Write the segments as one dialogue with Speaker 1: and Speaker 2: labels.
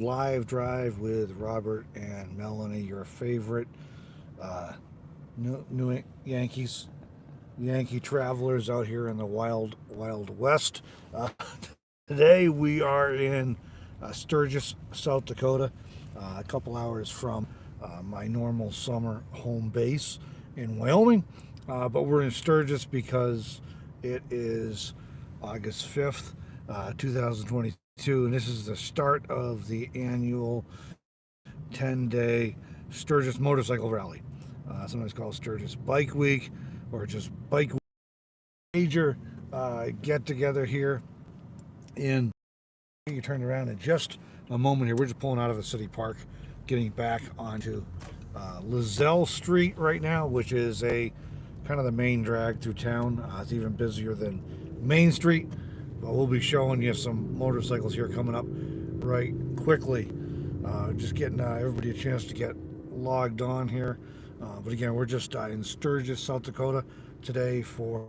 Speaker 1: Live drive with Robert and Melanie, your favorite uh, New Yankee travelers out here in the wild West. Today we are in Sturgis, South Dakota, a couple hours from my normal summer home base in Wyoming. But we're in Sturgis because it is August 5th, 2022, and this is the start of the annual 10-day Sturgis Motorcycle Rally, sometimes called Sturgis Bike Week or just Bike Week. Major get together here in. You turn around in just a moment here. We're just pulling out of a city park, getting back onto Lizelle Street right now, which is a kind of the main drag through town. It's even busier than Main Street, but we'll be showing you some motorcycles here coming up right quickly. Just getting everybody a chance to get logged on here. But again, we're just in Sturgis, South Dakota today for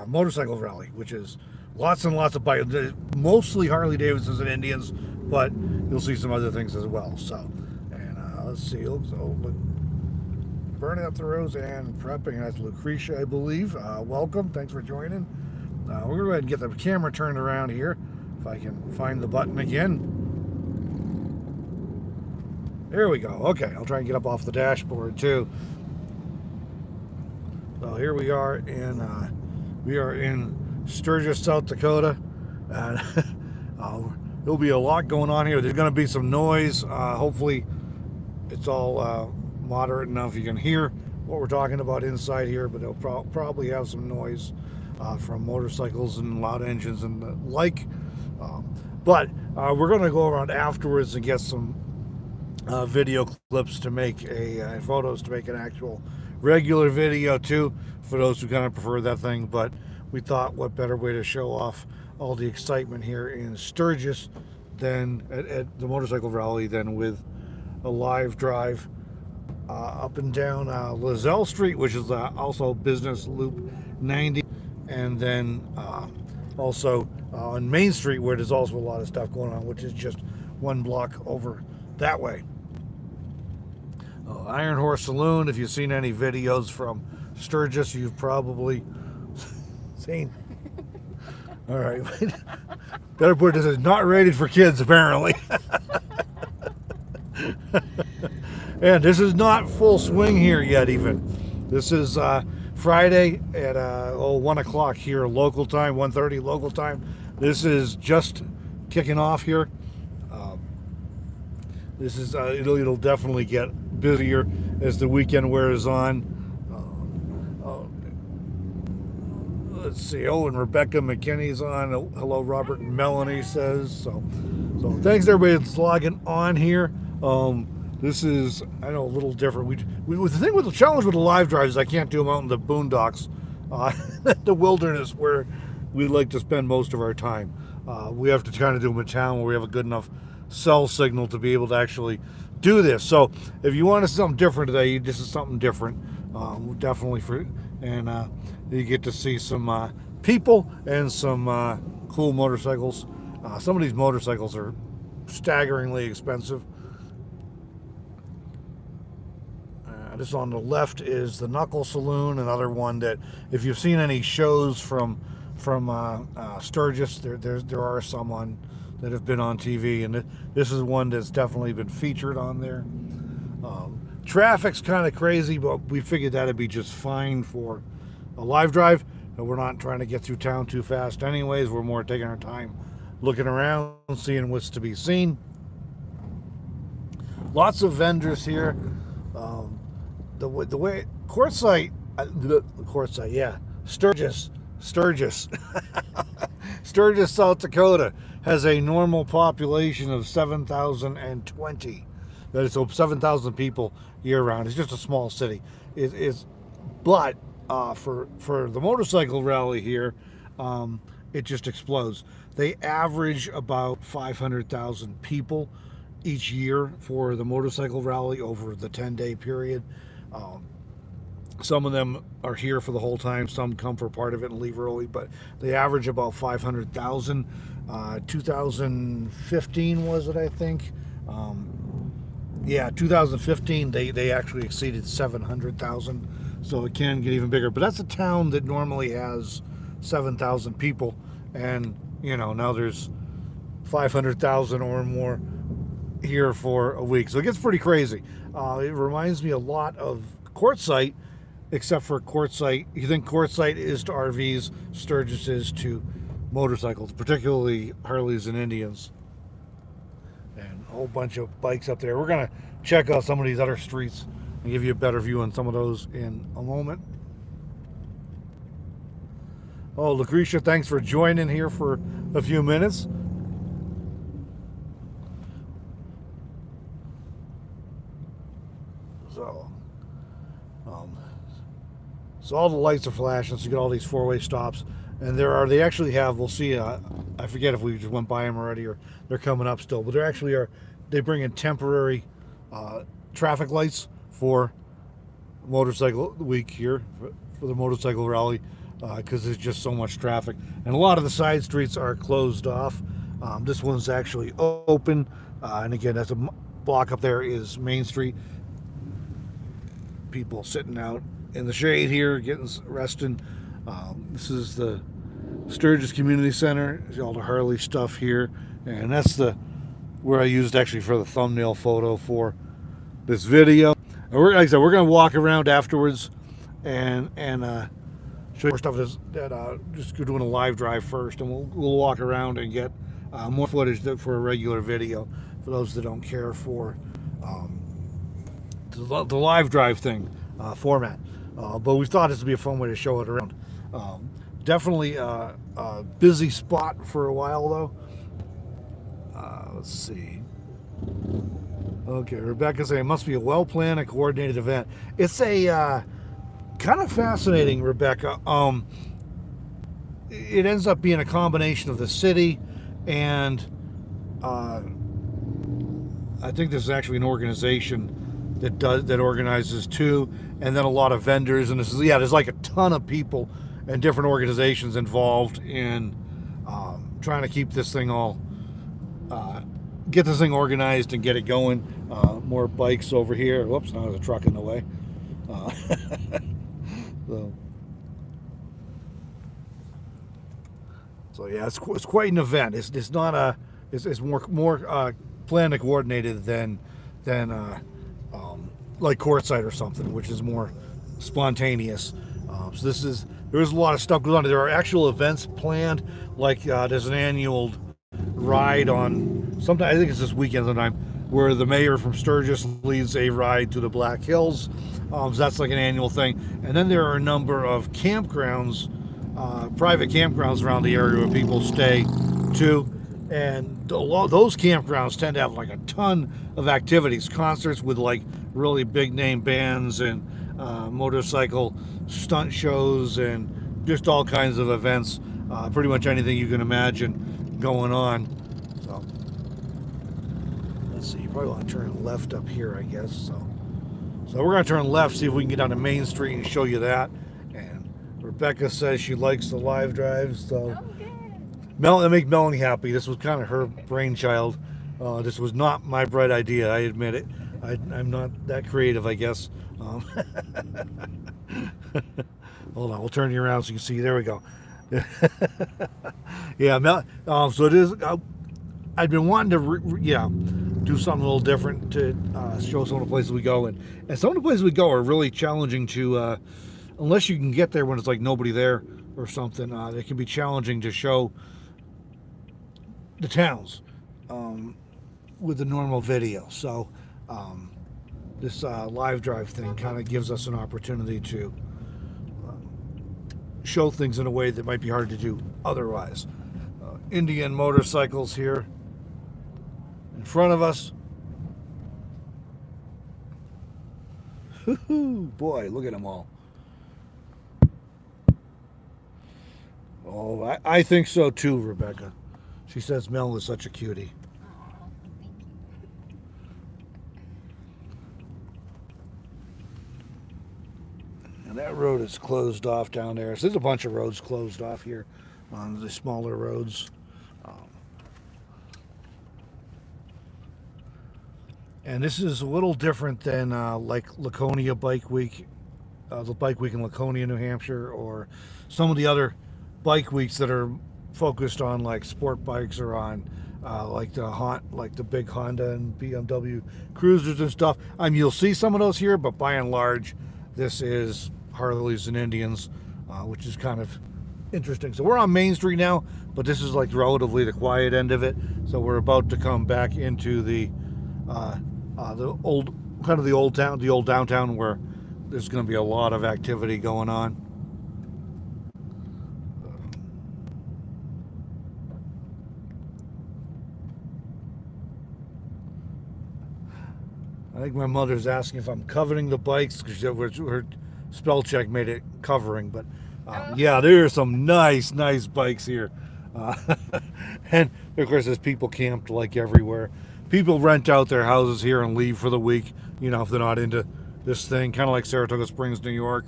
Speaker 1: motorcycle rally, which is lots and lots of bikes, mostly Harley Davidsons and Indians, but you'll see some other things as well. So, and let's see, burning up the roads and prepping. That's Lucretia, I believe. Welcome, thanks for joining. We're gonna go ahead and get the camera turned around here, if I can find the button again. There we go. Okay, I'll try and get up off the dashboard too. So here we are in Sturgis, South Dakota, and there'll be a lot going on here. There's going to be some noise. Hopefully, it's all moderate enough you can hear what we're talking about inside here, but it'll probably have some noise from motorcycles and loud engines and the like. But we're going to go around afterwards and get some video clips to make photos to make an actual regular video too, for those who kind of prefer that thing. But we thought, what better way to show off all the excitement here in Sturgis than at the motorcycle rally than with a live drive up and down Lizelle Street, which is also Business Loop 90, and then also on Main Street, where there's also a lot of stuff going on, which is just one block over that way. Iron Horse Saloon, if you've seen any videos from Sturgis, you've probably seen. All right. Better put this as not rated for kids, apparently. And this is not full swing here yet, even. This is Friday at 1 o'clock here local time, 1:30 local time. This is just kicking off here. This is it'll definitely get busier as the weekend wears on. Let's see. Oh, and Rebecca McKinney's on. Hello, Robert and Melanie says. So thanks to everybody that's logging on here. This is, I know, a little different. The thing with the challenge with the live drives is I can't do them out in the boondocks, the wilderness where we like to spend most of our time. We have to kind of do them in town where we have a good enough cell signal to be able to actually do this. So if you want something different today, this is something different, definitely and you get to see some people and some cool motorcycles. Some of these motorcycles are staggeringly expensive. This on the left is the Knuckle Saloon, another one that if you've seen any shows from Sturgis, there are some on that have been on TV, and this is one that's definitely been featured on there. Traffic's kind of crazy, but we figured that'd be just fine for a live drive, and we're not trying to get through town too fast anyways. We're more taking our time looking around, seeing what's to be seen. Lots of vendors here. The way Quartzsite, yeah, Sturgis, Sturgis, South Dakota has a normal population of 7,020. That is, so 7,000 people year round. It's just a small city. But for the motorcycle rally here, it just explodes. They average about 500,000 people each year for the motorcycle rally over the 10-day period. Some of them are here for the whole time. Some come for part of it and leave early, but they average about 500,000. 2015 was it, I think. Yeah, 2015 they actually exceeded 700,000, so it can get even bigger. But that's a town that normally has 7,000 people, and now there's 500,000 or more here for a week, so it gets pretty crazy. It reminds me a lot of Quartzsite, except for Quartzsite, you think Quartzsite is to RVs, Sturgis is to motorcycles, particularly Harleys and Indians. And a whole bunch of bikes up there. We're going to check out some of these other streets and give you a better view on some of those in a moment. Oh, Lucretia, thanks for joining here for a few minutes. So all the lights are flashing, so you get all these four-way stops. And they actually have, we'll see, I forget if we just went by them already or they're coming up still, but they bring in temporary traffic lights for motorcycle week here, for the motorcycle rally, because there's just so much traffic. And a lot of the side streets are closed off. This one's actually open, and again, that's a block up there is Main Street. People sitting out in the shade here, getting resting. This is the Sturgis Community Center. There's all the Harley stuff here, and that's where I used actually for the thumbnail photo for this video. And like I said, we're going to walk around afterwards and show you more stuff that just doing a live drive first, and we'll walk around and get more footage for a regular video for those that don't care for the live drive thing format. But we thought this would be a fun way to show it around. Definitely a busy spot for a while, though. Let's see. Okay, Rebecca's saying it must be a well-planned and coordinated event. It's a kind of fascinating, Rebecca. It ends up being a combination of the city and I think this is actually an organization that organizes too, and then a lot of vendors, and there's like a ton of people and different organizations involved in trying to keep this thing get this thing organized and get it going. More bikes over here. Whoops, now there's a truck in the way. So yeah, it's quite an event. It's not it's more planned and coordinated than like Quartzsite or something, which is more spontaneous. So there's a lot of stuff going on. There are actual events planned, like there's an annual ride on sometime, I think it's this weekend sometime, where the mayor from Sturgis leads a ride to the Black Hills. So that's like an annual thing. And then there are a number of campgrounds, private campgrounds around the area where people stay too. And those campgrounds tend to have like a ton of activities, concerts with like really big name bands and motorcycle stunt shows and just all kinds of events, pretty much anything you can imagine going on. So let's see, you probably want to turn left up here, I guess. So we're going to turn left, see if we can get down to Main Street and show you that. And Rebecca says she likes the live drives, so that makes Melanie happy. This was kind of her brainchild. This was not my bright idea, I admit it. I'm not that creative, I guess. Hold on, we'll turn you around so you can see. There we go. Yeah, so it is. I've been wanting to, do something a little different to show some of the places we go, and some of the places we go are really challenging to, unless you can get there when it's like nobody there or something. It can be challenging to show the towns with the normal video. So this live drive thing kind of gives us an opportunity to show things in a way that might be hard to do otherwise. Indian motorcycles here in front of us. Boy, look at them all. Oh, I think so too, Rebecca. She says Mel is such a cutie. And that road is closed off down there. So there's a bunch of roads closed off here on the smaller roads. And this is a little different than like Laconia Bike Week, the Bike Week in Laconia, New Hampshire, or some of the other bike weeks that are focused on like sport bikes or on like the big Honda and BMW cruisers and stuff. You'll see some of those here, but by and large, this is Harleys and Indians, which is kind of interesting. So we're on Main Street now, but this is like relatively the quiet end of it. So we're about to come back into the old downtown, where there's going to be a lot of activity going on. I think my mother's asking if I'm covering the bikes, because her spell check made it covering. But yeah, there are some nice bikes here. And of course, there's people camped like everywhere. People rent out their houses here and leave for the week, if they're not into this thing, kind of like Saratoga Springs, New York,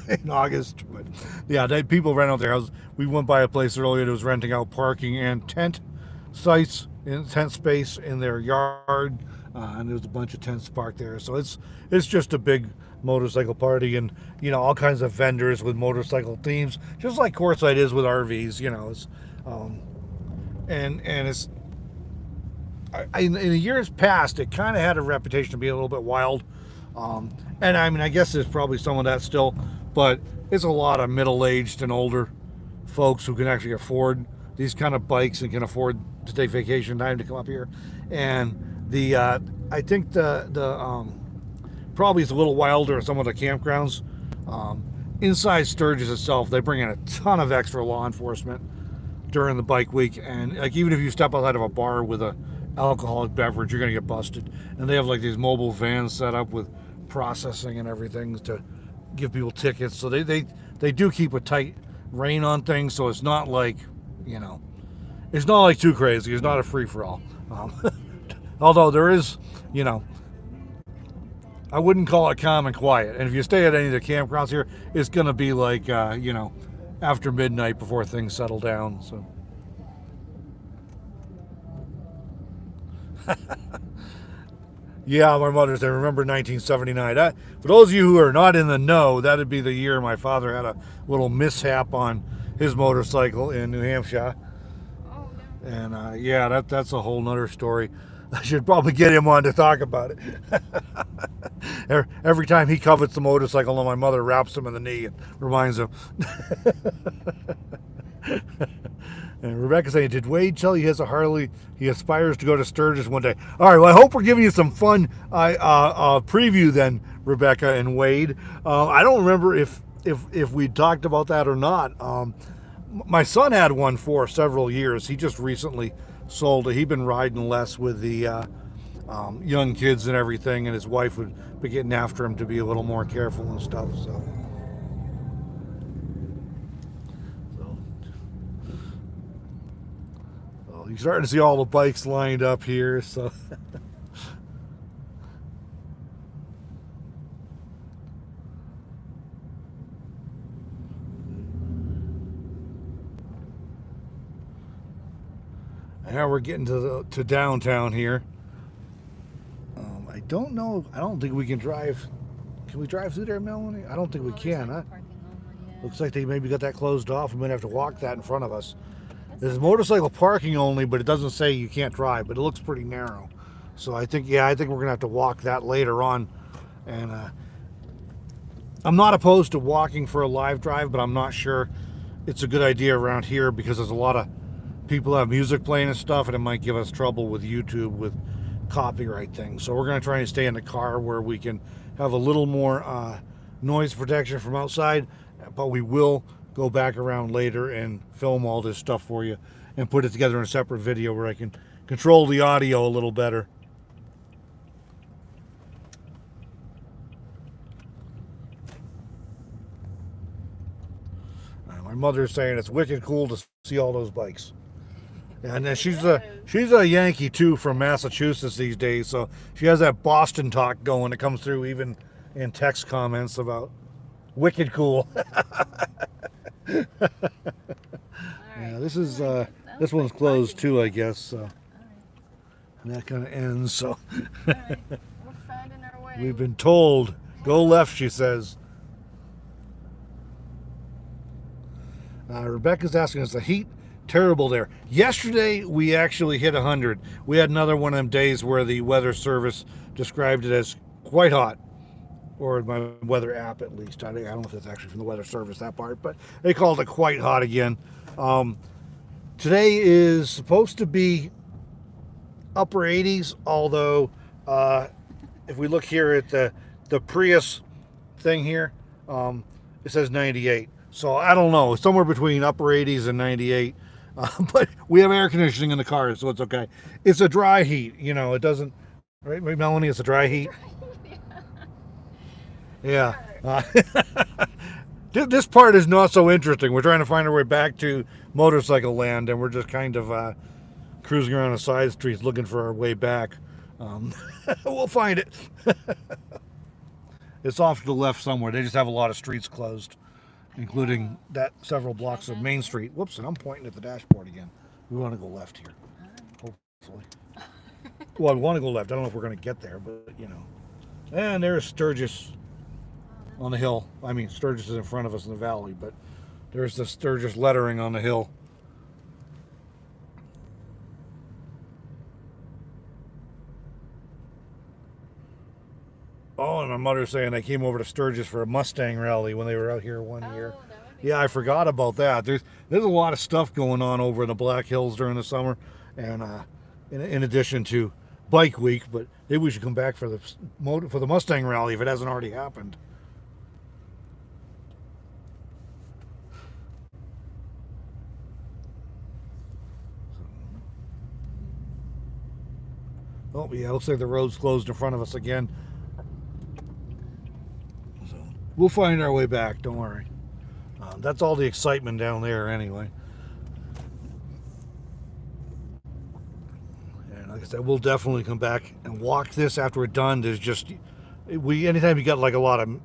Speaker 1: in August. But yeah, people rent out their houses. We went by a place earlier that was renting out parking and tent sites, in tent space in their yard. And there's a bunch of tents parked there. So it's just a big motorcycle party, and all kinds of vendors with motorcycle themes, just like Courtside is with RVs. It's and it's in the years past, it kind of had a reputation to be a little bit wild. And I guess there's probably some of that still, but it's a lot of middle-aged and older folks who can actually afford these kind of bikes and can afford to take vacation time to come up here. And I think the probably it's a little wilder at some of the campgrounds. Inside Sturgis itself, they bring in a ton of extra law enforcement during the bike week, and like even if you step outside of a bar with a alcoholic beverage, you're gonna get busted. And they have like these mobile vans set up with processing and everything to give people tickets. So they do keep a tight rein on things. So it's not like it's not like too crazy. It's not a free for all. Although there is, I wouldn't call it calm and quiet. And if you stay at any of the campgrounds here, it's going to be like, after midnight before things settle down. So, yeah, my mother said, remember 1979. For those of you who are not in the know, that'd be the year my father had a little mishap on his motorcycle in New Hampshire.
Speaker 2: Oh, no.
Speaker 1: And yeah, that's a whole nother story. I should probably get him on to talk about it. Every time he covets the motorcycle, my mother wraps him in the knee and reminds him. And Rebecca's saying, did Wade tell you he has a Harley? He aspires to go to Sturgis one day. All right, well, I hope we're giving you some fun preview then, Rebecca and Wade. I don't remember if we talked about that or not. My son had one for several years. He just recently sold it. He'd been riding less with the young kids and everything, and his wife would be getting after him to be a little more careful and stuff. So you're starting to see all the bikes lined up here. So now we're getting to downtown here. I don't know. I don't think we can drive. Can we drive through there, Melanie? I don't think we can, huh? Looks like they maybe got that closed off. We might have to walk that in front of us. There's motorcycle parking only, but it doesn't say you can't drive, but it looks pretty narrow. So I think we're gonna have to walk that later on. And I'm not opposed to walking for a live drive, but I'm not sure it's a good idea around here because there's a lot of people have music playing and stuff, and it might give us trouble with YouTube with copyright things. So we're going to try and stay in the car where we can have a little more noise protection from outside, but we will go back around later and film all this stuff for you and put it together in a separate video where I can control the audio a little better. My mother's saying it's wicked cool to see all those bikes. And she's a Yankee too, from Massachusetts these days, so she has that Boston talk going that comes through even in text comments about wicked cool.
Speaker 2: Right.
Speaker 1: Yeah, this one's closed too, I guess. So. And that kind of ends. So
Speaker 2: Alright, we're finding our way.
Speaker 1: we've been told, go left, she says. Rebecca's asking us the heat terrible there. Yesterday we actually hit 100. We had another one of them days where the weather service described it as quite hot, or my weather app at least. I don't know if that's actually from the weather service, that part, but they called it quite hot again. Today is supposed to be upper 80s, although if we look here at the Prius thing here, it says 98. So I don't know, somewhere between upper 80s and 98. But we have air conditioning in the car, so it's okay. It's a dry heat, you know. It doesn't, right, Melanie? It's a dry heat. Yeah. This part is not so interesting. We're trying to find our way back to motorcycle land, and we're just kind of cruising around the side streets looking for our way back. We'll find it. It's off to the left somewhere. They just have a lot of streets closed, including that several blocks of Main Street. Whoops, and I'm pointing at the dashboard again. We want to go left here, hopefully. Well, I want to go left. I don't know if we're going to get there, but, you know. And there's Sturgis on the hill. I mean, Sturgis is in front of us in the valley, but there's the Sturgis lettering on the hill. Oh, and my mother's saying they came over to Sturgis for a Mustang rally when they were out here one year. Yeah, I forgot about that. There's a lot of stuff going on over in the Black Hills during the summer, and in addition to Bike Week. But maybe we should come back for the Mustang rally if it hasn't already happened. Oh yeah, looks like the road's closed in front of us again. So we'll find our way back. Don't worry. That's all the excitement down there anyway. And like I said, we'll definitely come back and walk this after we're done. There's just anytime you got like a lot of, you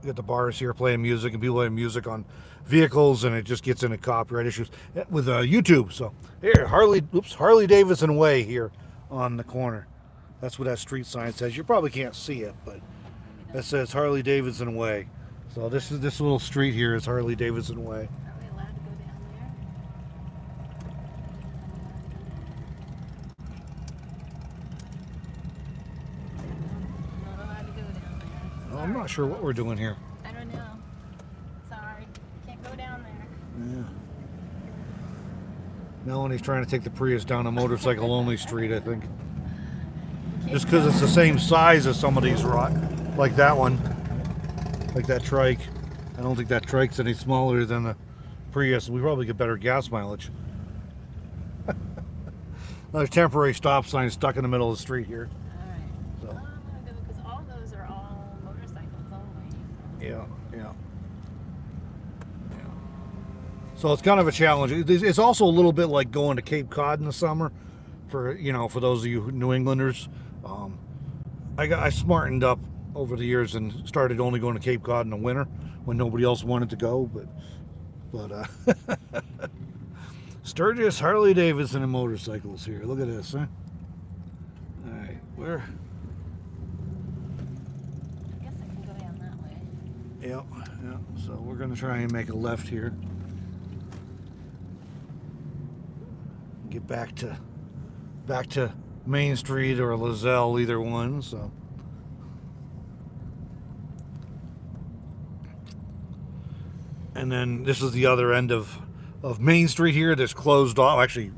Speaker 1: got the bars here playing music and people playing music on vehicles, and it just gets into copyright issues with YouTube. So here, Harley Davidson Way here on the corner. That's what that street sign says. You probably can't see it, but it says Harley Davidson Way. So this little street here is Harley Davidson Way.
Speaker 2: Are we allowed to go down there? Not allowed to go down there.
Speaker 1: Oh, I'm not sure what we're doing here.
Speaker 2: I don't know. Sorry. Can't go down there.
Speaker 1: Yeah. Melanie's trying to take the Prius down a motorcycle only street, I think. Just because it's the same size as some of these rock, like that one, like that trike. I don't think that trike's any smaller than the Prius. We probably get better gas mileage. There's a temporary stop sign stuck in the middle of the street here.
Speaker 2: Alright.
Speaker 1: So.
Speaker 2: Well, I'm gonna go because all those are all motorcycles only. So.
Speaker 1: Yeah. So it's kind of a challenge. It's also a little bit like going to Cape Cod in the summer, for those of you New Englanders. I smartened up over the years and started only going to Cape Cod in the winter when nobody else wanted to go. But Sturgis, Harley Davidson, and motorcycles here. Look at this, huh? All right, where?
Speaker 2: I guess I can go down that way.
Speaker 1: Yeah. So we're gonna try and make a left here. Get back to Main Street or Lozelle, either one. So and then this is the other end of Main Street here that's closed off. Actually,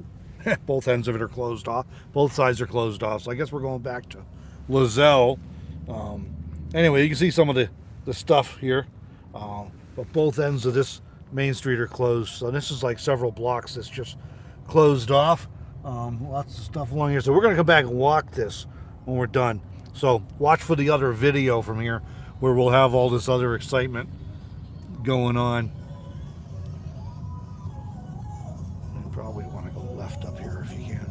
Speaker 1: both ends of it are closed off. Both sides are closed off. So I guess we're going back to Lozelle. Anyway, you can see some of the stuff here, but both ends of this Main Street are closed. So this is like several blocks that's just closed off. Lots of stuff along here. So we're going to come back and walk this when we're done. So watch for the other video from here where we'll have all this other excitement going on. You probably want to go left up here if you can.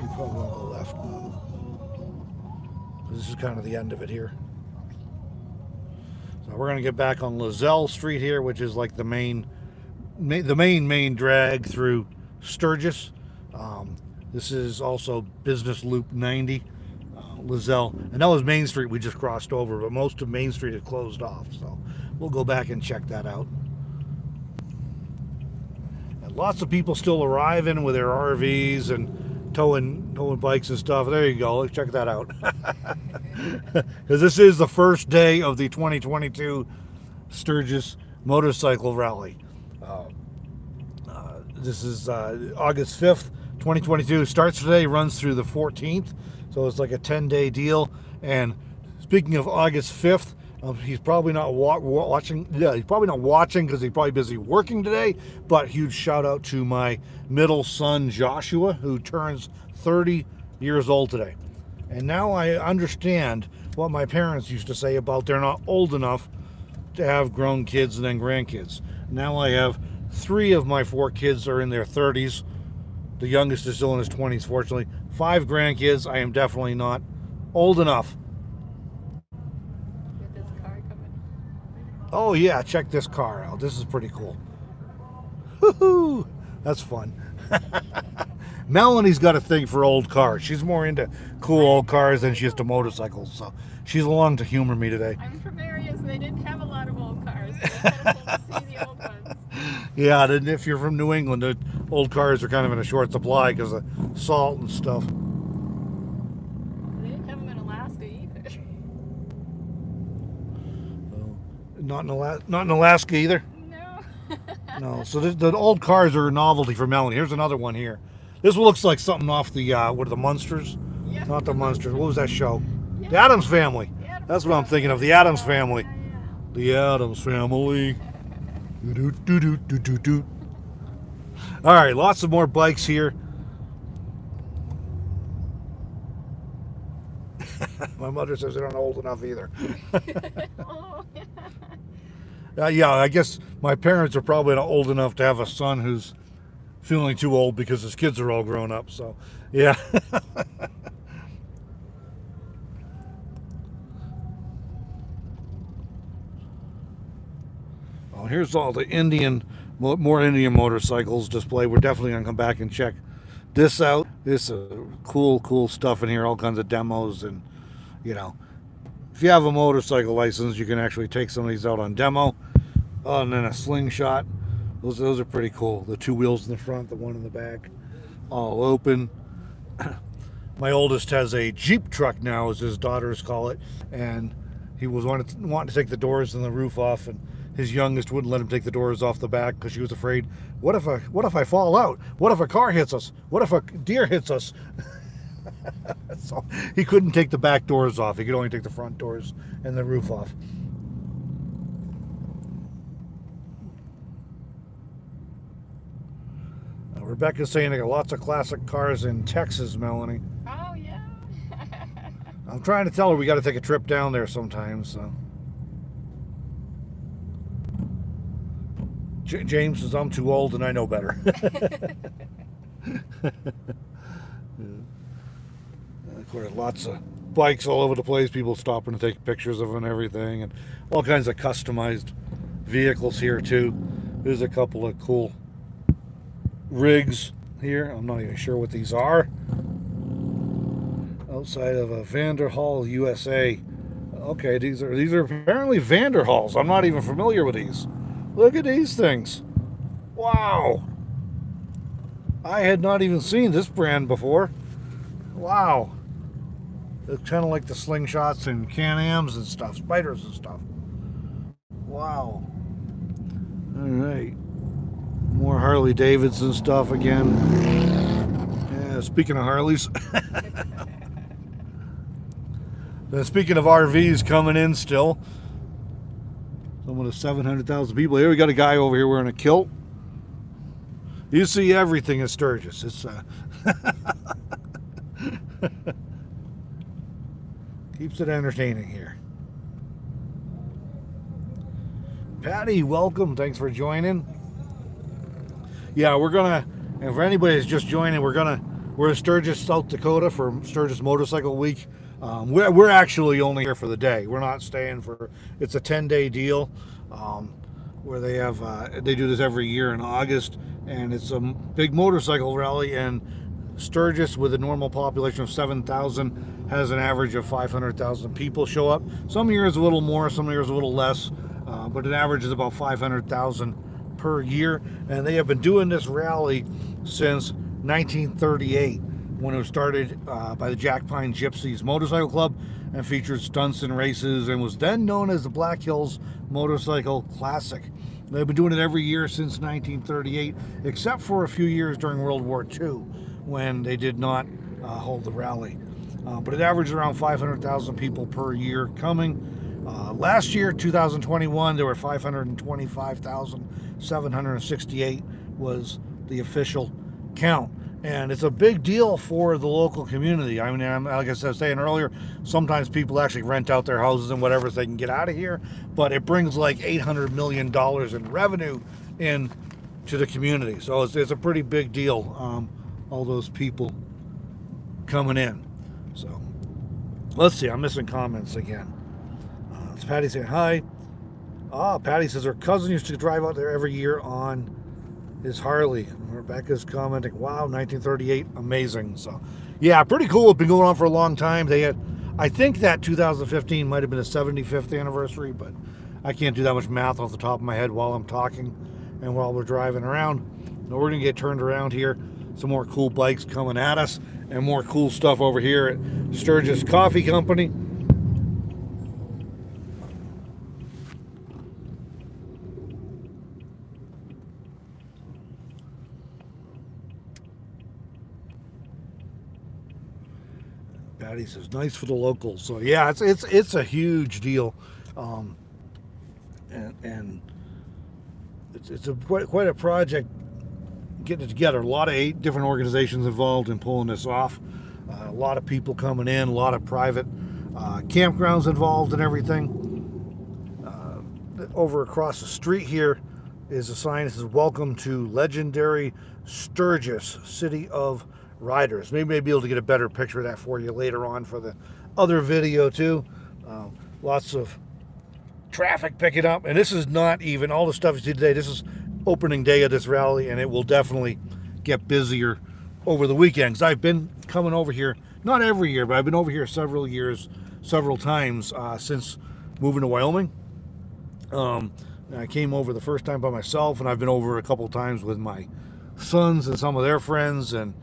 Speaker 1: You probably want to go left. This is kind of the end of it here. So we're going to get back on Lozelle Street here, which is like the main drag through Sturgis. This is also Business Loop 90, Lizelle. And that was Main Street we just crossed over, but most of Main Street had closed off. So we'll go back and check that out. And lots of people still arriving with their RVs and towing bikes and stuff. There you go. Let's check that out. Because this is the first day of the 2022 Sturgis Motorcycle Rally. This is August 5th, 2022. Starts today, runs through the 14th. So it's like a 10-day deal. And speaking of August 5th, he's probably not watching. Yeah, he's probably not watching because he's probably busy working today. But huge shout out to my middle son, Joshua, who turns 30 years old today. And now I understand what my parents used to say about they're not old enough to have grown kids and then grandkids. Now I have 3 of my 4 kids are in their 30s. The youngest is still in his 20s, fortunately. 5 grandkids. I am definitely not old enough.
Speaker 2: With this car coming.
Speaker 1: Oh yeah, check this car out. This is pretty cool. Woohoo! That's fun. Melanie's got a thing for old cars. She's more into cool old cars than she is to motorcycles, so she's along to humor me today.
Speaker 2: I'm from areas they didn't have a lot of old cars. So it's kind of cool to see the old ones.
Speaker 1: Yeah, and if you're from New England, the old cars are kind of in a short supply because of salt and stuff.
Speaker 2: They didn't have them in Alaska either.
Speaker 1: Not in Alaska either.
Speaker 2: No.
Speaker 1: No, so the old cars are a novelty for Melanie. Here's another one here. This looks like something off the what are the Munsters?
Speaker 2: Yeah.
Speaker 1: Not the Munsters. What was that show?
Speaker 2: Yeah.
Speaker 1: The Addams Family.
Speaker 2: The Addams
Speaker 1: That's what I'm thinking of. The
Speaker 2: Family.
Speaker 1: Addams Family.
Speaker 2: Yeah.
Speaker 1: The Addams Family. Doo-doo-doo-doo-doo-doo. All right, lots of more bikes here. My mother says they're not old enough either.
Speaker 2: Oh, yeah.
Speaker 1: Yeah, I guess my parents are probably not old enough to have a son who's feeling too old because his kids are all grown up. So, yeah. Oh, here's all the more Indian motorcycles display. We're definitely going to come back and check this out. This cool stuff in here, all kinds of demos. And, you know, if you have a motorcycle license, you can actually take some of these out on demo. Oh, and then a slingshot. Those are pretty cool. The 2 wheels in the front, the one in the back, all open. My oldest has a Jeep truck now, as his daughters call it, and he was wanting to take the doors and the roof off, and his youngest wouldn't let him take the doors off the back because she was afraid. What if I fall out? What if a car hits us? What if a deer hits us? So he couldn't take the back doors off. He could only take the front doors and the roof off. Rebecca's saying they got lots of classic cars in Texas, Melanie.
Speaker 2: Oh, yeah.
Speaker 1: I'm trying to tell her we got to take a trip down there sometime. So James says I'm too old and I know better. Of course, lots of bikes all over the place. People stopping to take pictures of them and everything, and all kinds of customized vehicles here too. There's a couple of cool rigs here. I'm not even sure what these are. Outside of a Vanderhall, USA. Okay, these are apparently Vanderhalls. I'm not even familiar with these. Look at these things. Wow. I had not even seen this brand before. Wow. It's kind of like the slingshots and Can-Ams and stuff, spiders and stuff. Wow. All right. More Harley Davidson stuff again. Yeah, speaking of Harleys. Speaking of RVs coming in still. Some of the 700,000 people here. We got a guy over here wearing a kilt. You see everything in Sturgis. It's keeps it entertaining here. Patty, welcome. Thanks for joining. Yeah, and for anybody that's just joining, we're in Sturgis, South Dakota for Sturgis Motorcycle Week. We're actually only here for the day. We're not staying it's a 10-day deal where they do this every year in August, and it's a big motorcycle rally, and Sturgis, with a normal population of 7,000, has an average of 500,000 people show up. Some years a little more, some years a little less, but an average is about 500,000 per year. And they have been doing this rally since 1938, when it was started by the Jack Pine Gypsies Motorcycle Club and featured stunts and races, and was then known as the Black Hills Motorcycle Classic. They've been doing it every year since 1938, except for a few years during World War II, when they did not hold the rally. But it averaged around 500,000 people per year coming. Last year, 2021, there were 525,768 was the official count. And it's a big deal for the local community. I mean, like I was saying earlier, sometimes people actually rent out their houses and whatever so they can get out of here. But it brings like $800 million in revenue in to the community. So it's a pretty big deal, all those people coming in. So let's see, I'm missing comments again. It's Patty saying hi. Patty says her cousin used to drive out there every year on his Harley. Rebecca's commenting, wow, 1938, amazing. So yeah, pretty cool. It's been going on for a long time. They had, I think that 2015 might have been the 75th anniversary, but I can't do that much math off the top of my head while I'm talking and while we're driving around. Now we're gonna get turned around here. Some more cool bikes coming at us and more cool stuff over here at Sturgis Coffee Company. Patty says, nice for the locals. So yeah, it's a huge deal, and it's quite a project getting it together. A lot of 8 different organizations involved in pulling this off. A lot of people coming in, a lot of private campgrounds involved and everything. Over across the street here is a sign that says, welcome to legendary Sturgis, City of Riders. Maybe I'll be able to get a better picture of that for you later on for the other video too. Lots of traffic picking up, and this is not even all the stuff you see today. This is opening day of this rally, and it will definitely get busier over the weekends. I've been coming over here, not every year, but I've been over here several times since moving to Wyoming. I came over the first time by myself, and I've been over a couple times with my sons and some of their friends, and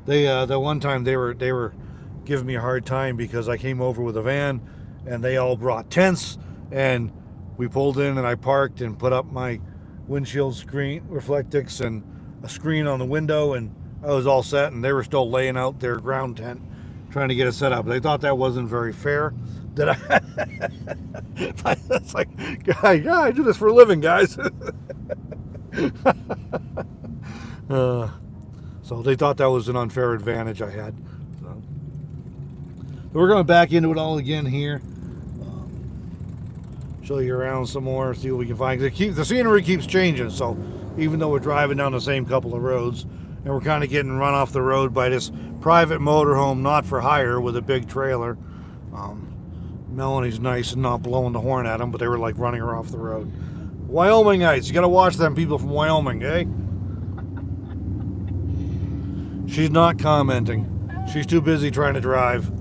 Speaker 1: the one time they were giving me a hard time because I came over with a van and they all brought tents, and we pulled in and I parked and put up my windshield screen reflectix and a screen on the window, and I was all set, and they were still laying out their ground tent trying to get it set up. They thought that wasn't very fair. That it's like, yeah, I do this for a living, guys. So they thought that was an unfair advantage I had. So we're going to back into it all again here. Show you around some more, see what we can find. The scenery keeps changing, so even though we're driving down the same couple of roads, and we're kind of getting run off the road by this private motorhome, not for hire, with a big trailer. Melanie's nice and not blowing the horn at them, but they were like running her off the road. Wyomingites, you got to watch them people from Wyoming, eh? She's not commenting. She's too busy trying to drive.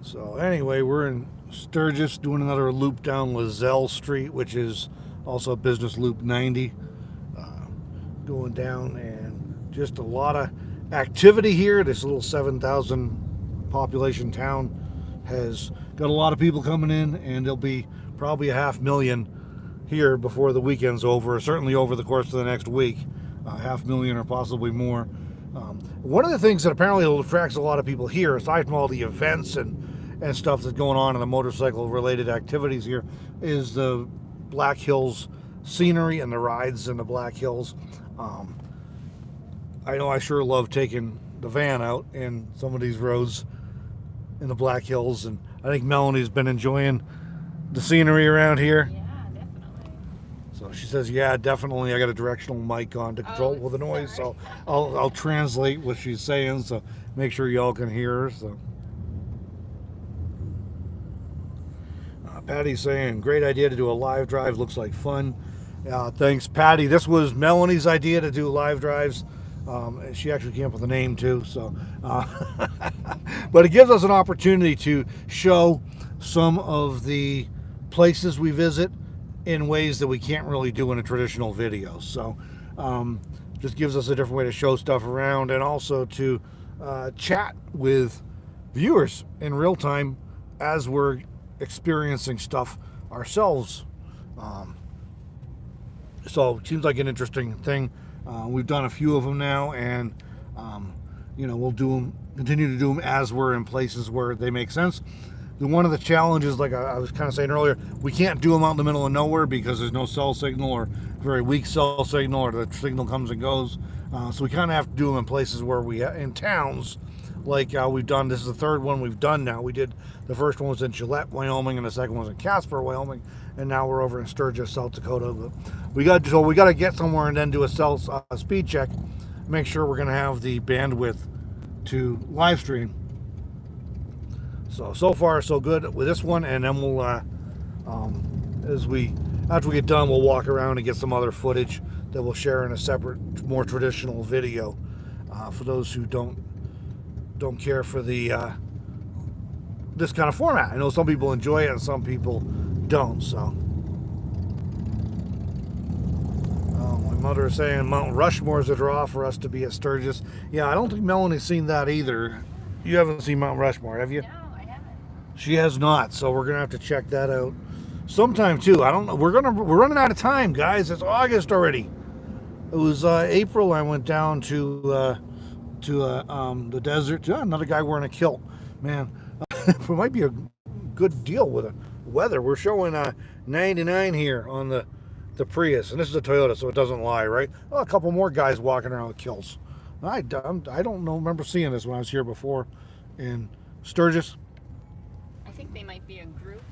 Speaker 1: So anyway, we're in Sturgis doing another loop down Lozelle Street, which is also Business Loop 90. Going down, and just a lot of activity here. This little 7,000 population town has got a lot of people coming in, and there'll be probably 500,000 here before the weekend's over, certainly over the course of the next week. 500,000 or possibly more. One of the things that apparently attracts a lot of people here, aside from all the events and stuff that's going on in the motorcycle related activities here, is the Black Hills scenery and the rides in the Black Hills. I know I sure love taking the van out in some of these roads in the Black Hills, and I think Melanie's been enjoying the scenery around here.
Speaker 2: Yeah, definitely.
Speaker 1: So she says, yeah, definitely. I got a directional mic on to control with the noise, so I'll translate what she's saying, so make sure y'all can hear her. So Patty's saying, great idea to do a live drive. Looks like fun. Thanks, Patty. This was Melanie's idea to do live drives. She actually came up with a name too. So, but it gives us an opportunity to show some of the places we visit in ways that we can't really do in a traditional video. So, just gives us a different way to show stuff around, and also to chat with viewers in real time as we're experiencing stuff ourselves. So it seems like an interesting thing. We've done a few of them now, and we'll continue to do them as we're in places where they make sense. One of the challenges, like I was kind of saying earlier, we can't do them out in the middle of nowhere because there's no cell signal, or very weak cell signal, or the signal comes and goes. So we kind of have to do them in places where in towns, like we've done. This is the third one we've done now. We did, the first one was in Gillette, Wyoming, and the second one was in Casper, Wyoming, and now we're over in Sturgis, South Dakota. But we got to get somewhere and then do a speed check, make sure we're going to have the bandwidth to live stream. So far so good with this one, and then we'll after we get done, we'll walk around and get some other footage that we'll share in a separate, more traditional video for those who don't care for the this kind of format. I know some people enjoy it and some people don't. So my mother is saying Mount Rushmore is a draw for us to be at Sturgis. Yeah, I don't think Melanie's seen that either. You haven't seen Mount Rushmore, have you?
Speaker 2: No, I haven't.
Speaker 1: She has not, so we're gonna have to check that out sometime too. I don't know. We're running out of time, guys. It's August already. It was April. I went down to the desert. Another guy wearing a kilt. Man, it might be a good deal with the weather. We're showing 99 here on the Prius, and this is a Toyota, so it doesn't lie, right? Oh, a couple more guys walking around with kilts. I don't remember seeing this when I was here before in Sturgis.
Speaker 2: I think they might be a group.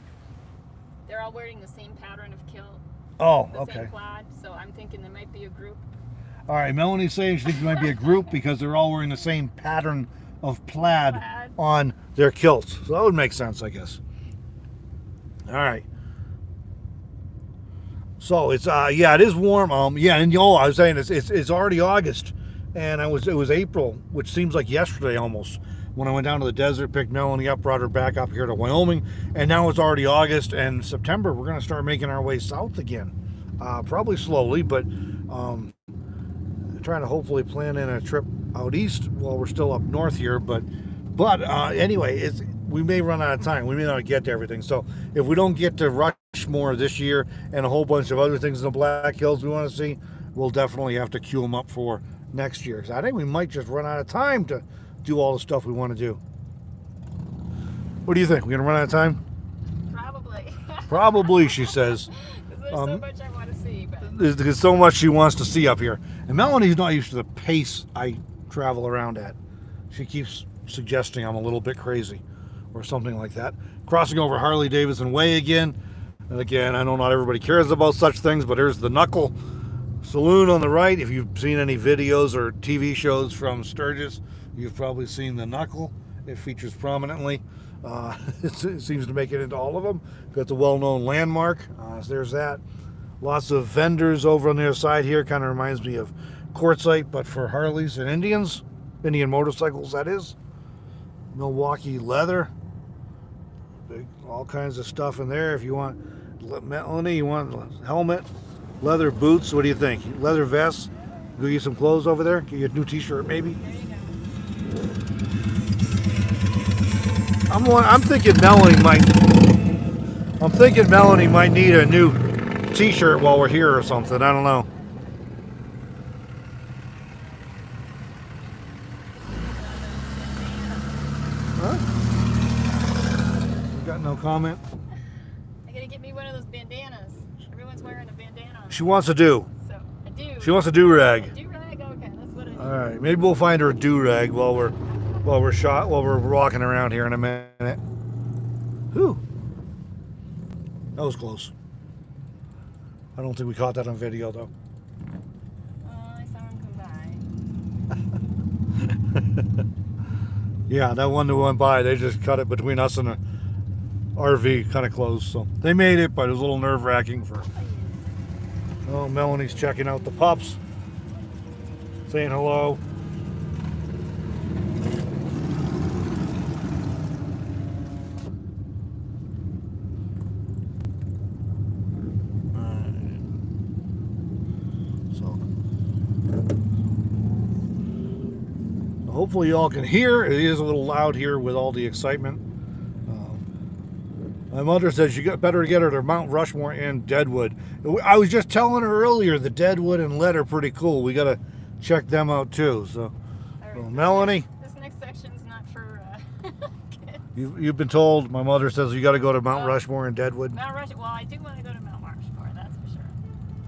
Speaker 2: They're all wearing the same pattern of kilt.
Speaker 1: Oh,
Speaker 2: the
Speaker 1: okay.
Speaker 2: same plaid, so I'm thinking there might be a group.
Speaker 1: All right, Melanie's saying she thinks it might be a group because they're all wearing the same pattern of plaid on their kilts. So that would make sense, I guess. All right. So it's it is warm. I was saying it's already August, and it was April, which seems like yesterday almost, when I went down to the desert, picked Melanie up, brought her back up here to Wyoming, and now it's already August, and September we're going to start making our way south again, probably slowly, but trying to hopefully plan in a trip out east while we're still up north here. But anyway, we may run out of time. We may not get to everything. So if we don't get to Rushmore this year and a whole bunch of other things in the Black Hills we want to see, we'll definitely have to queue them up for next year. So I think we might just run out of time to do all the stuff we want to do. What do you think? We're going to run out of time?
Speaker 2: Probably.
Speaker 1: Probably, she says.
Speaker 2: There's so much I want to see. But
Speaker 1: there's so much she wants to see up here. And Melanie's not used to the pace I travel around at. She keeps suggesting I'm a little bit crazy or something like that. Crossing over Harley Davidson Way again. And again, I know not everybody cares about such things, but here's the Knuckle Saloon on the right. If you've seen any videos or TV shows from Sturgis, you've probably seen the Knuckle. It features prominently. It seems to make it into all of them. It's a well-known landmark. So there's that. Lots of vendors over on the other side here. Kind of reminds me of Quartzsite, but for Harleys and Indian motorcycles, that is. Milwaukee leather. All kinds of stuff in there. If you want Melanie, you want helmet, leather boots. What do you think? Leather vests. Go get you some clothes over there. Get you a new t-shirt maybe.
Speaker 2: there you go.
Speaker 1: I'm thinking Melanie might need a new t-shirt while we're here or something. I don't know. Huh? You got no comment?
Speaker 2: I gotta get me one of those bandanas. Everyone's wearing a bandana.
Speaker 1: She wants a do.
Speaker 2: So I do.
Speaker 1: She wants a do-rag.
Speaker 2: Do-rag? Okay, that's what I do.
Speaker 1: All right, maybe we'll find her a do-rag while we're walking around here in a minute. Whew. That was close. I don't think we caught that on video though.
Speaker 2: I saw him come by.
Speaker 1: Yeah, that one that went by, they just cut it between us and RV kind of closed. So they made it, but it was a little nerve-wracking for. Oh, Melanie's checking out the pups, saying hello. Hopefully y'all can hear. It is a little loud here with all the excitement. My mother says you better get her to Mount Rushmore and Deadwood. I was just telling her earlier the Deadwood and Lead are pretty cool. We got to check them out too. So,
Speaker 2: Right,
Speaker 1: Melanie,
Speaker 2: this next section's not for kids.
Speaker 1: you've been told. My mother says you got to go to Mount Rushmore and Deadwood.
Speaker 2: Mount Rushmore. Well, I do want to go to Mount Rushmore. That's for sure.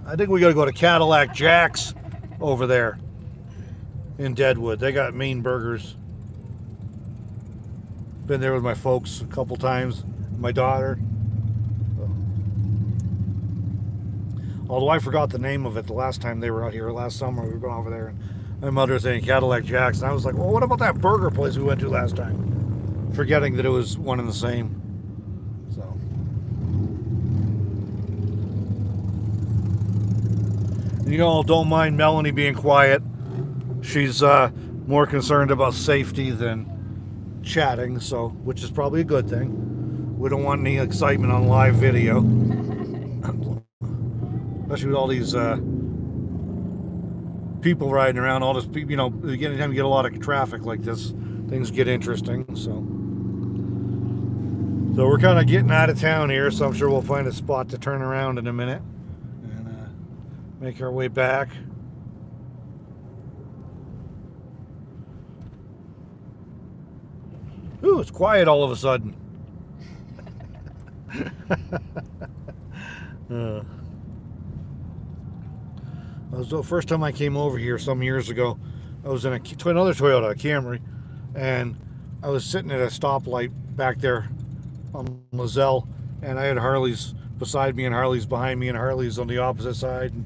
Speaker 1: I think we got to go to Cadillac Jack's over there in Deadwood. They got mean burgers. Been there with my folks a couple times. My daughter. Although I forgot the name of it the last time they were out here. Last summer we were going over there, and my mother was saying Cadillac Jack's, and I was like, well, what about that burger place we went to last time? Forgetting that it was one and the same. So. You all don't mind Melanie being quiet. She's more concerned about safety than chatting, so which is probably a good thing. We don't want any excitement on live video, especially with all these people riding around. All this, you know, anytime you get a lot of traffic like this, things get interesting. So we're kind of getting out of town here, so I'm sure we'll find a spot to turn around in a minute and make our way back. Ooh, it's quiet all of a sudden. The first time I came over here some years ago, I was in another Toyota, a Camry, and I was sitting at a stoplight back there on Lozelle, and I had Harleys beside me and Harleys behind me and Harleys on the opposite side and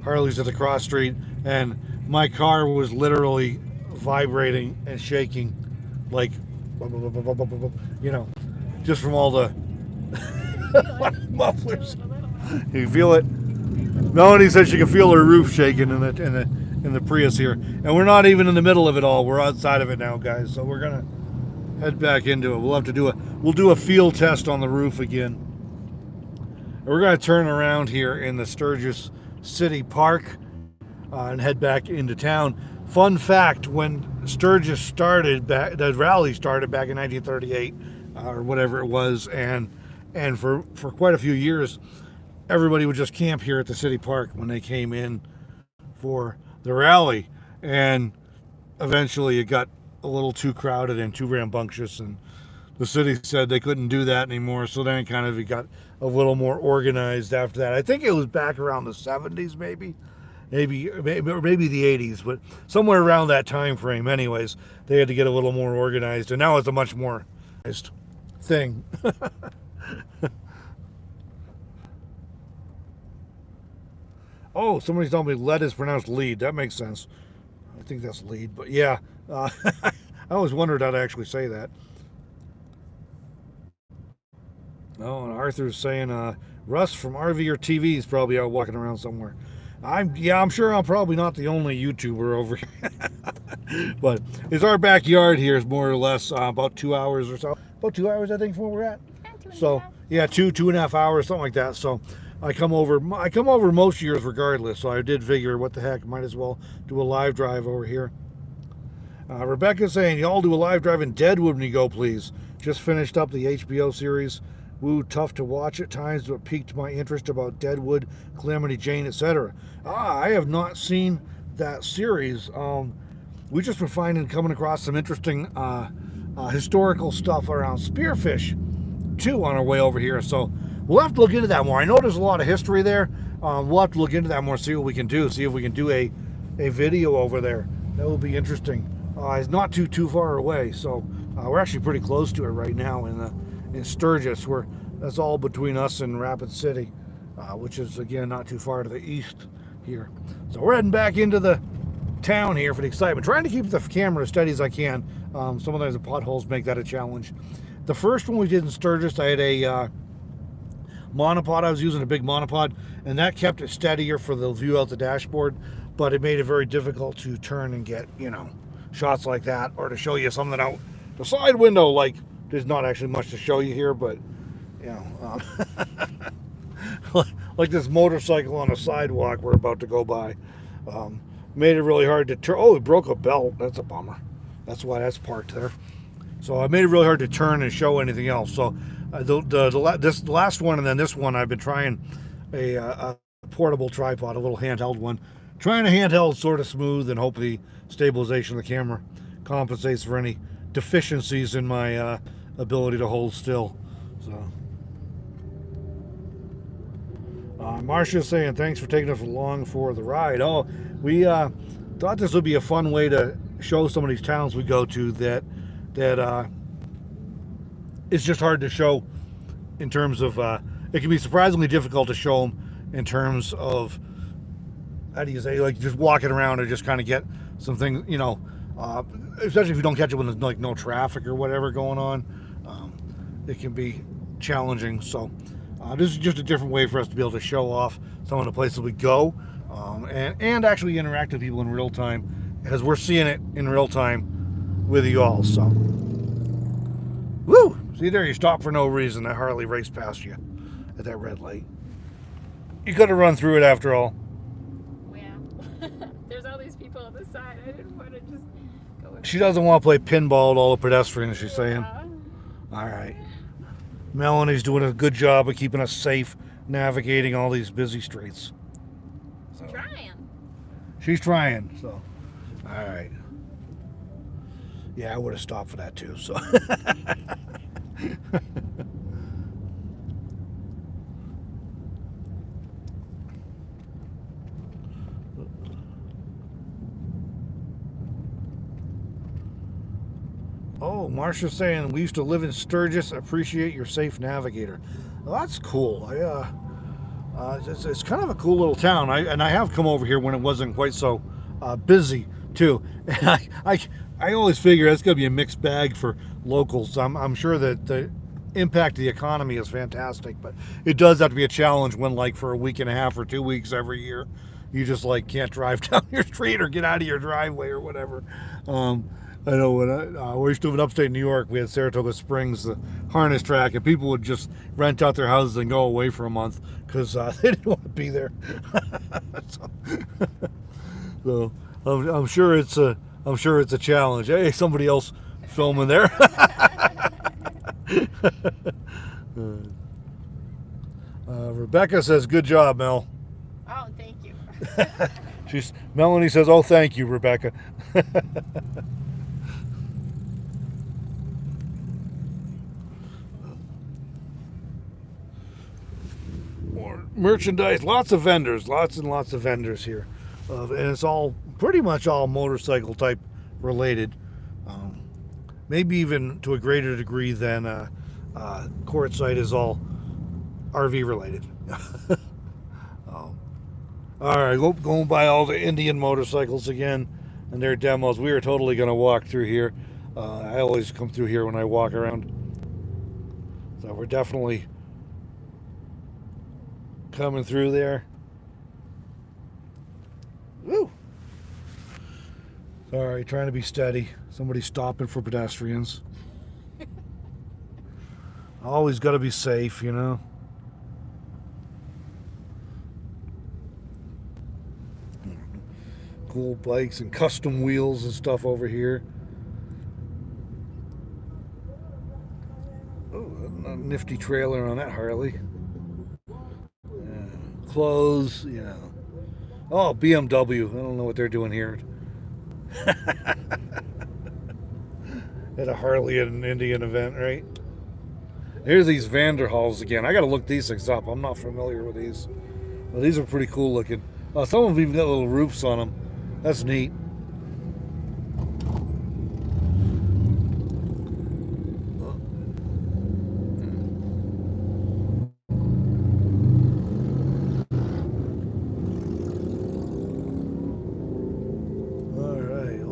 Speaker 1: Harleys at the cross street, and my car was literally vibrating and shaking like, you know, just from all the mufflers. You feel it? Melanie said she can feel her roof shaking in the Prius here, and we're not even in the middle of it all. We're outside of it now, guys. So we're gonna head back into it. We'll have to do a field test on the roof again. And we're gonna turn around here in the Sturgis City Park and head back into town. Fun fact: when Sturgis started, the rally started back in 1938 or whatever it was, and for quite a few years, everybody would just camp here at the city park when they came in for the rally, and eventually it got a little too crowded and too rambunctious, and the city said they couldn't do that anymore, so then it got a little more organized after that. I think it was back around the 70s, maybe the 80s, but somewhere around that time frame anyways, they had to get a little more organized, and now it's a much more organized thing. Oh, somebody's telling me lead is pronounced lead. That makes sense. I think that's lead, but yeah. I always wondered how to actually say that. Oh, and Arthur's saying Russ from RV or TV is probably out walking around somewhere. I'm sure I'm probably not the only YouTuber over here. But it's our backyard here is more or less about 2 hours or so. About 2 hours, I think, from where we're at. So, yeah, 2.5 hours, something like that. So I come over most years regardless, so I did figure, what the heck, might as well do a live drive over here. Rebecca's saying, y'all do a live drive in Deadwood when you go, please. Just finished up the HBO series. Woo, tough to watch at times, but piqued my interest about Deadwood, Calamity Jane, etc. I have not seen that series. We just been coming across some interesting historical stuff around spearfish, too, on our way over here, so we'll have to look into that more. I know there's a lot of history there. We'll have to look into that more, see what we can do, see if we can do a video over there. That will be interesting. It's not too far away, so we're actually pretty close to it right now in Sturgis. That's all between us and Rapid City, which is, again, not too far to the east here. So we're heading back into the town here for the excitement. Trying to keep the camera as steady as I can. Sometimes the potholes make that a challenge. The first one we did in Sturgis, I had a monopod. I was using a big monopod, and that kept it steadier for the view out the dashboard, but it made it very difficult to turn and get, shots like that, or to show you something out the side window. Like, there's not actually much to show you here, but, like this motorcycle on a sidewalk we're about to go by. Made it really hard to turn. Oh, it broke a belt. That's a bummer. That's why that's parked there. So I made it really hard to turn and show anything else. So this last one and then this one, I've been trying a portable tripod, a little handheld one. Trying a handheld sort of smooth, and hope the stabilization of the camera compensates for any deficiencies in my ability to hold still. So Marcia's saying, thanks for taking us along for the ride. Oh, we thought this would be a fun way to show some of these towns we go to that it's just hard to show in terms of, it can be surprisingly difficult to show them in terms of, how do you say, like just walking around or just kind of get some things, especially if you don't catch it when there's like no traffic or whatever going on. It can be challenging. So this is just a different way for us to be able to show off some of the places we go, and actually interact with people in real time, as we're seeing it in real time with you all. So, woo! See there, you stopped for no reason. That Harley raced past you at that red light. You could have run through it after all.
Speaker 2: Yeah. There's all these people on the side. I didn't want to just go.
Speaker 1: She doesn't want to play pinball with all the pedestrians, she's saying. All right. Melanie's doing a good job of keeping us safe, navigating all these busy streets. So, she's trying, so. All right. Yeah, I would have stopped for that too, so. Oh, Marcia's saying, we used to live in Sturgis. Appreciate your safe navigator. Well, that's cool. It's kind of a cool little town. I have come over here when it wasn't quite so busy too. And I always figure that's going to be a mixed bag for locals. I'm sure that the impact of the economy is fantastic, but it does have to be a challenge when, like, for a week and a half or 2 weeks every year, you just like can't drive down your street or get out of your driveway or whatever. I know when we used to live in upstate New York, we had Saratoga Springs, the harness track, and people would just rent out their houses and go away for a month because they didn't want to be there. So I'm sure it's a challenge. Hey, somebody else filming there. Rebecca says, "Good job, Mel."
Speaker 2: Oh, thank you.
Speaker 1: Melanie says, "Oh, thank you, Rebecca." More merchandise, lots and lots of vendors here, and it's all pretty much all motorcycle type related, maybe even to a greater degree than Quartzsite is all RV related. All right, going by all the Indian motorcycles again and their demos. We are totally going to walk through here. I always come through here when I walk around, so we're definitely coming through there. Woo! Sorry, trying to be steady. Somebody's stopping for pedestrians. Always got to be safe, Cool bikes and custom wheels and stuff over here. Oh, a nifty trailer on that Harley. Clothes, Oh, BMW. I don't know what they're doing here. At a Harley at an Indian event, right? Here's these Vanderhalls again. I got to look these things up. I'm not familiar with these. Well, these are pretty cool looking. Some of them even got little roofs on them. That's neat.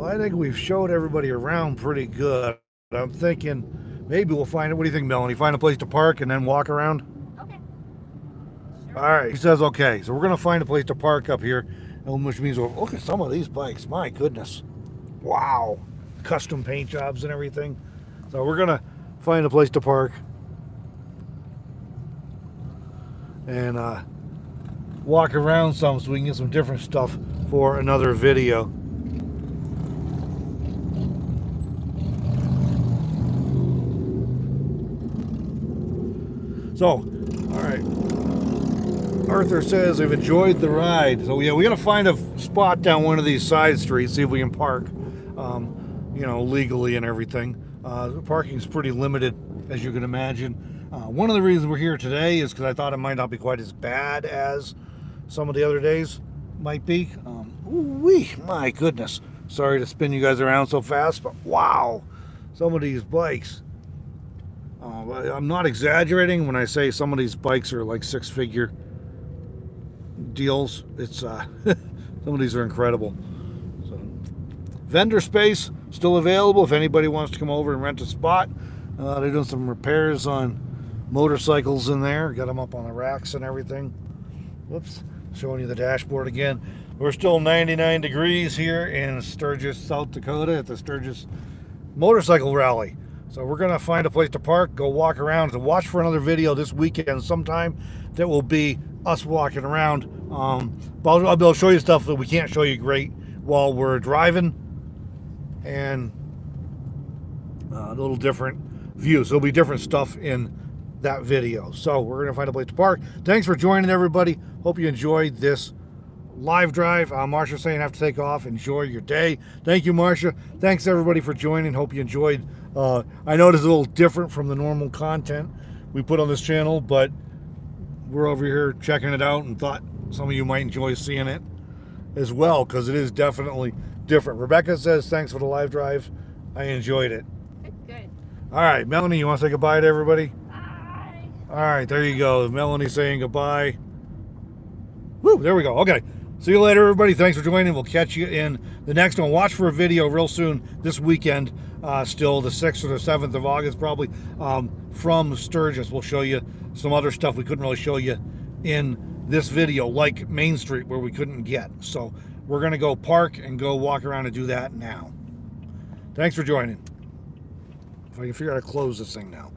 Speaker 1: I think we've showed everybody around pretty good. I'm thinking maybe we'll find it. What do you think, Melanie? Find a place to park and then walk around?
Speaker 2: Okay.
Speaker 1: All right, he says okay. So we're gonna find a place to park up here, which means we'll look at some of these bikes. My goodness, wow, custom paint jobs and everything. So we're gonna find a place to park and walk around some so we can get some different stuff for another video. So, all right. Arthur says they've enjoyed the ride. So yeah, we got to find a spot down one of these side streets, see if we can park, you know, legally and everything. Parking is pretty limited, as you can imagine. One of the reasons we're here today is because I thought it might not be quite as bad as some of the other days might be. Ooh-wee, my goodness. Sorry to spin you guys around so fast, but wow, some of these bikes. I'm not exaggerating when I say some of these bikes are like six-figure deals. It's some of these are incredible. So, vendor space still available if anybody wants to come over and rent a spot. They're doing some repairs on motorcycles in there. Got them up on the racks and everything. Whoops, showing you the dashboard again. We're still 99 degrees here in Sturgis, South Dakota at the Sturgis Motorcycle Rally. So we're going to find a place to park, go walk around, and watch for another video this weekend sometime that will be us walking around. But I'll be able to show you stuff that we can't show you great while we're driving, and a little different view. So there'll be different stuff in that video. So we're going to find a place to park. Thanks for joining, everybody. Hope you enjoyed this live drive. Marsha's saying I have to take off. Enjoy your day. Thank you, Marsha. Thanks, everybody, for joining. Hope you enjoyed. I know it's a little different from the normal content we put on this channel, but we're over here checking it out and thought some of you might enjoy seeing it as well, because it is definitely different. Rebecca says, thanks for the live drive. I enjoyed it.
Speaker 2: Good.
Speaker 1: All right, Melanie, you want to say goodbye to everybody?
Speaker 2: Bye.
Speaker 1: All right, there you go. Melanie saying goodbye. Woo, there we go. Okay. See you later, everybody. Thanks for joining. We'll catch you in the next one. Watch for a video real soon this weekend, still the 6th or the 7th of August, probably, from Sturgis. We'll show you some other stuff we couldn't really show you in this video, like Main Street, where we couldn't get. So we're going to go park and go walk around and do that now. Thanks for joining. If I can figure out how to close this thing now.